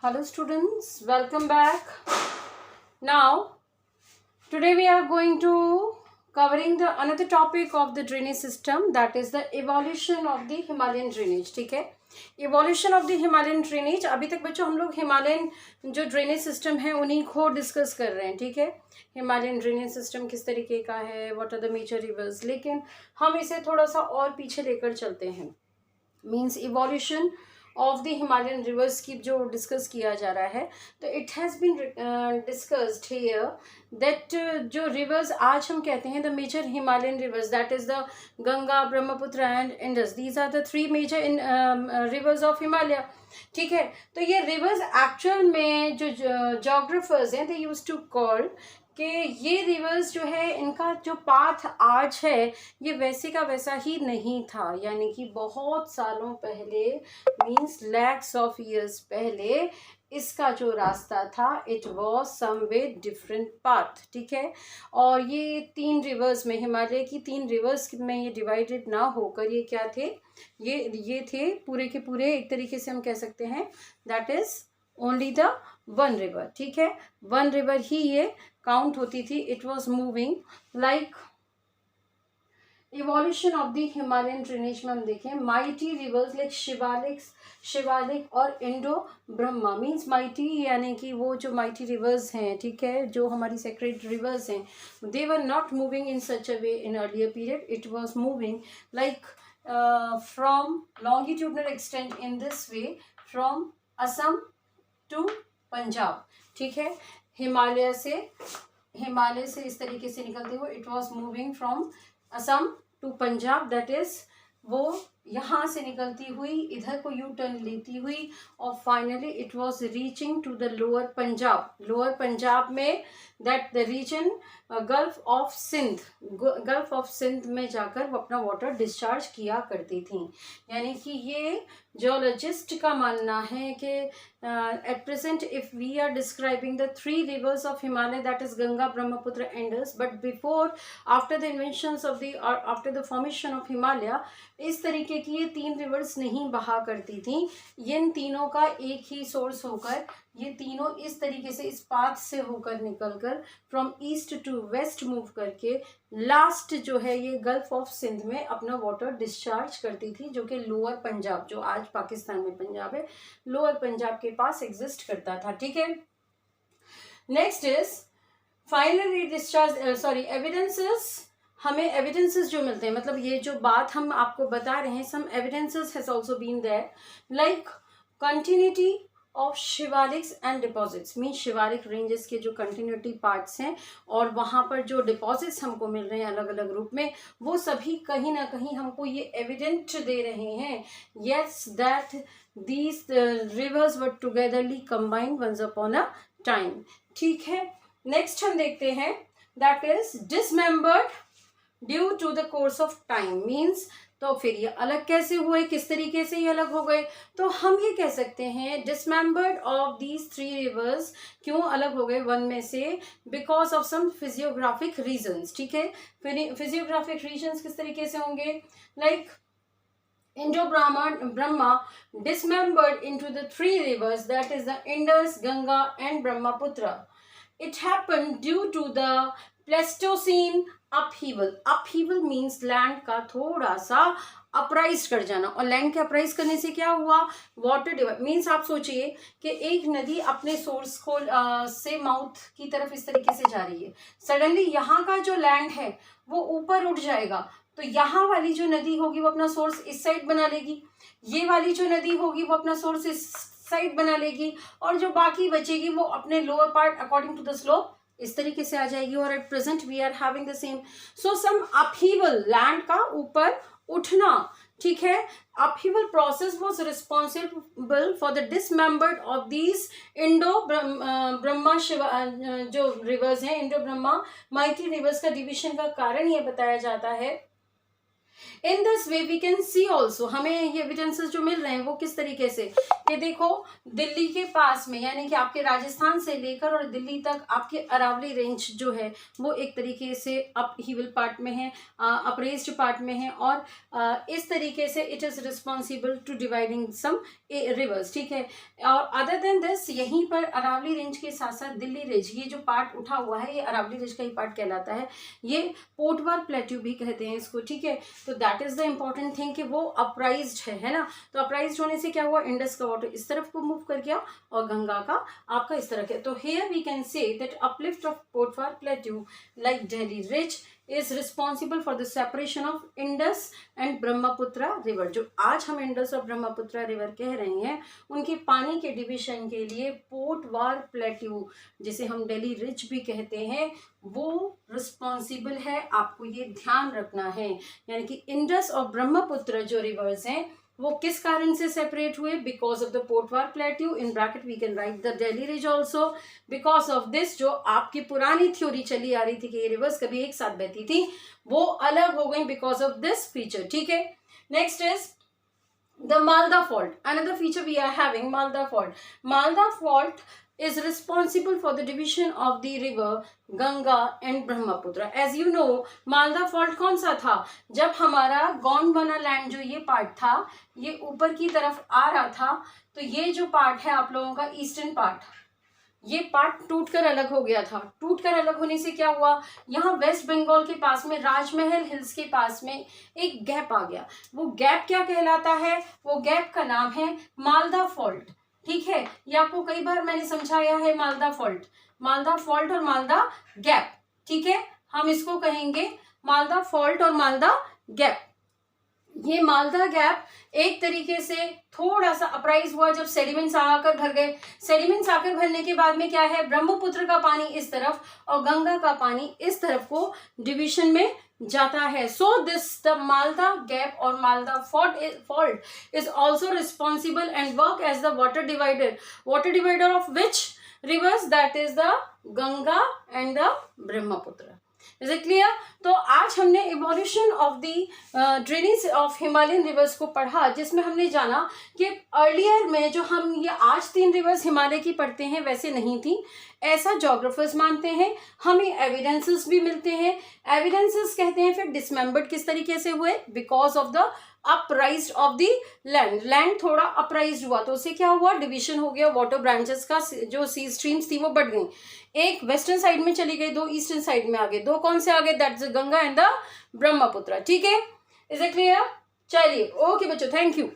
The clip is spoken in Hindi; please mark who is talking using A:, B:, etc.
A: Hello students, welcome back. Now, today we are going to covering the another topic of the drainage system, that is the evolution of the Himalayan drainage. ठीक है, evolution of the Himalayan drainage. अभी तक बच्चों हम लोग हिमालयन जो ड्रेनेज सिस्टम है उन्हीं को डिस्कस कर रहे हैं. ठीक है, हिमालयन ड्रेनेज सिस्टम किस तरीके का है, what are the major rivers. लेकिन हम इसे थोड़ा सा और पीछे लेकर चलते हैं. Means evolution of the Himalayan rivers की जो डिस्कस किया जा रहा है, तो it has been discussed here that जो रिवर्स आज हम कहते हैं the major Himalayan rivers, that is the Ganga, Brahmaputra and Indus. These are the three major in rivers of Himalaya. ठीक है, तो ये रिवर्स एक्चुअल में जो जोग्राफर्स हैं दे यूज टू कॉल कि ये रिवर्स जो है इनका जो पाथ आज है ये वैसे का वैसा ही नहीं था. यानी कि बहुत सालों पहले, मीन्स लैक्स ऑफ ईयर्स पहले इसका जो रास्ता था it was someway different path. ठीक है, और ये तीन रिवर्स में, हिमालय की तीन रिवर्स में ये डिवाइडेड ना होकर ये क्या थे, ये थे पूरे के पूरे, एक तरीके से हम कह सकते हैं that is only the one river. ठीक है, वन रिवर ही ये काउंट होती थी. It was moving like evolution of the Himalayan drainage में हम देखें माइटी रिवर्स लाइक शिवालिक और इंडो ब्रह्मा. मीन्स माइटी यानी कि वो जो माइटी रिवर्स हैं, ठीक है, जो हमारी सेक्रेड रिवर्स हैं, they were not moving in such a way in earlier period. It was moving like from longitudinal extent in this way from Assam to Punjab. ठीक है, हिमालय से इस तरीके से निकलते हुए it was moving from Assam to Punjab. That is वो यहाँ से निकलती हुई इधर को यू टर्न लेती हुई और finally it was reaching to the lower Punjab. Lower Punjab में that the region gulf of Sindh में जाकर वो अपना वाटर डिस्चार्ज किया करती थी. यानी कि ये जियोलॉजिस्ट का मानना है कि at present if we are describing the three rivers of Himalaya, that is Ganga, Brahmaputra, Indus, but before after the inventions of the after the formation of Himalaya इस तरीके की ये तीन रिवर्स नहीं बहा करती थी. इन तीनों का एक ही सोर्स होकर ये तीनों इस तरीके से इस पाथ से होकर निकलकर from east to west move करके लास्ट जो है ये गल्फ ऑफ सिंध में अपना वाटर डिस्चार्ज करती थी, जो कि लोअर पंजाब, जो आज पाकिस्तान में पंजाब है, लोअर पंजाब के पास एग्जिस्ट करता था. ठीक है, next is finally discharge evidences. हमें एविडेंसेस जो मिलते हैं, मतलब ये जो बात हम आपको बता रहे हैं, some evidences has also been there like continuity of Shivaliks and deposits. Mean Shivalik ranges के जो कंटिन्यूटी पार्ट्स हैं और वहाँ पर जो डिपॉजिट्स हमको मिल रहे हैं अलग अलग रूप में, वो सभी कहीं ना कहीं हमको ये एविडेंट दे रहे हैं yes that these rivers were togetherly combined once upon a time. ठीक है, नेक्स्ट हम देखते हैं that is dismembered due to the course of time. Means तो फिर ये अलग कैसे हुए, किस तरीके से ये अलग हो गए, तो हम ये कह सकते हैं dismembered of these three rivers. क्यों अलग हो गए वन में से, because of some physiographic reasons. ठीक है, फिजियोग्राफिक रीजन्स किस तरीके से होंगे, like Indo Brahma dismembered into the three rivers, that is the Indus, Ganga and Brahmaputra. It happened due to the Pleistocene upheaval. Upheaval means land का थोड़ा सा अपराइज कर जाना, और लैंड के अपराइज करने से क्या हुआ, वाटर डिवाइड. मीन्स आप सोचिए कि एक नदी अपने सोर्स को से माउथ की तरफ इस तरीके से जा रही है, सडनली यहाँ का जो लैंड है वो ऊपर उठ जाएगा, तो यहाँ वाली जो नदी होगी वो अपना सोर्स इस साइड बना लेगी, ये वाली जो नदी होगी वो अपना सोर्स इस साइड बना लेगी, और जो बाकी बचेगी वो अपने lower part according to the slope इस तरीके से आ जाएगी. और at present we are having the same. So some upheaval, land का ऊपर उठना. ठीक है, upheaval process was responsible for the dismembered of these Indo Brahma Shiva जो रिवर्स हैं, इंडो ब्रह्मा माइटी रिवर्स का डिविजन का कारण ये बताया जाता है in this way we can see also, हमें ये एविडेंसेस जो मिल रहे हैं वो किस तरीके से, ये देखो दिल्ली के पास में यानी कि आपके राजस्थान से लेकर और दिल्ली तक आपके अरावली रेंज जो है वो एक तरीके से अप हिल पार्ट में है, अप्रेस्ड पार्ट में है, और इस तरीके से it is responsible to dividing some rivers, ठीक है। और अदर देन दिस यहीं पर अरावली रेंज के साथ साथ दिल्ली रेंज, ये जो पार्ट उठा हुआ है ये अरावली रेंज का ही पार्ट कहलाता है, ये पोटवार प्लेट्यू भी कहते हैं इसको, ठीक है। तो that is the important thing कि वो अपराइज्ड है ना। तो अपराइज्ड होने से क्या हुआ, इंडस का वाटर इस तरफ को मूव कर गया और गंगा का आपका इस तरह के। तो here we can say that uplift of Potwar plateau like Delhi ridge is responsible for the separation of Indus and Brahmaputra river। जो आज हम इंडस और ब्रह्मपुत्र रिवर कह रहे हैं उनके पानी के डिविजन के लिए पोटवार प्लेट्यू जिसे हम दिल्ली रिज भी कहते हैं वो रिस्पॉन्सिबल है। आपको ये ध्यान रखना है, यानी कि इंडस और ब्रह्मपुत्र जो रिवर्स हैं वो किस कारण से सेपरेट हुए, because of the Potwar plateau, in bracket we can write the Delhi ridge also. Because of this जो आपकी पुरानी थ्योरी चली आ रही थी कि ये रिवर्स कभी एक साथ बहती थी वो अलग हो गई बिकॉज ऑफ दिस फीचर, ठीक है। Next is the Malda fault, another feature we are having Malda fault. Malda fault is responsible for the division of the river Ganga and Brahmaputra। As you know, Malda fault कौन सा था, जब हमारा गोंडवाना लैंड जो ये पार्ट था ये ऊपर की तरफ आ रहा था, तो ये जो पार्ट है आप लोगों का ईस्टर्न पार्ट, ये पार्ट टूटकर अलग हो गया था। टूटकर अलग होने से क्या हुआ, यहाँ वेस्ट बंगाल के पास में राजमहल हिल्स के पास में एक गैप आ गया। वो गैप क्या कहलाता है, वो गैप का नाम है मालदा फॉल्ट, ठीक है। ये आपको कई बार मैंने समझाया है, मालदा फॉल्ट और मालदा गैप, ठीक है। हम इसको कहेंगे मालदा फॉल्ट और मालदा गैप। ये मालदा गैप एक तरीके से थोड़ा सा अपराइज हुआ जब सेडिमेंट्स आकर भर गए। सेडिमेंट्स आकर भरने के बाद में क्या है, ब्रह्मपुत्र का पानी इस तरफ और गंगा का पानी इस तरफ को डिवीजन में जाता है। So this the Malda gap और Malda fault is also responsible and work as the water divider of which rivers, that is the Ganga and the Brahmaputra. Is it clear? तो आज हमने evolution of the drainage of Himalayan rivers को पढ़ा, जिसमें हमने जाना कि अर्लियर में जो हम ये आज 3 रिवर्स हिमालय की पढ़ते हैं वैसे नहीं थी, ऐसा जोग्राफर्स मानते हैं। हमें एविडेंसेस भी मिलते हैं। एविडेंसेस कहते हैं फिर डिसमेंबर्ड किस तरीके से हुए, because of the upraised of the land थोड़ा अपराइज्ड हुआ तो उससे क्या हुआ, डिवीजन हो गया, वाटर ब्रांचेस का जो सी स्ट्रीम्स थी वो बढ़ गई, एक वेस्टर्न साइड में चली गई, 2 ईस्टर्न साइड में आ गए। 2 कौन से आ गए, that's Ganga and the Brahmaputra, ठीक है। Is it clear? चलिए ओके बच्चों, थैंक यू।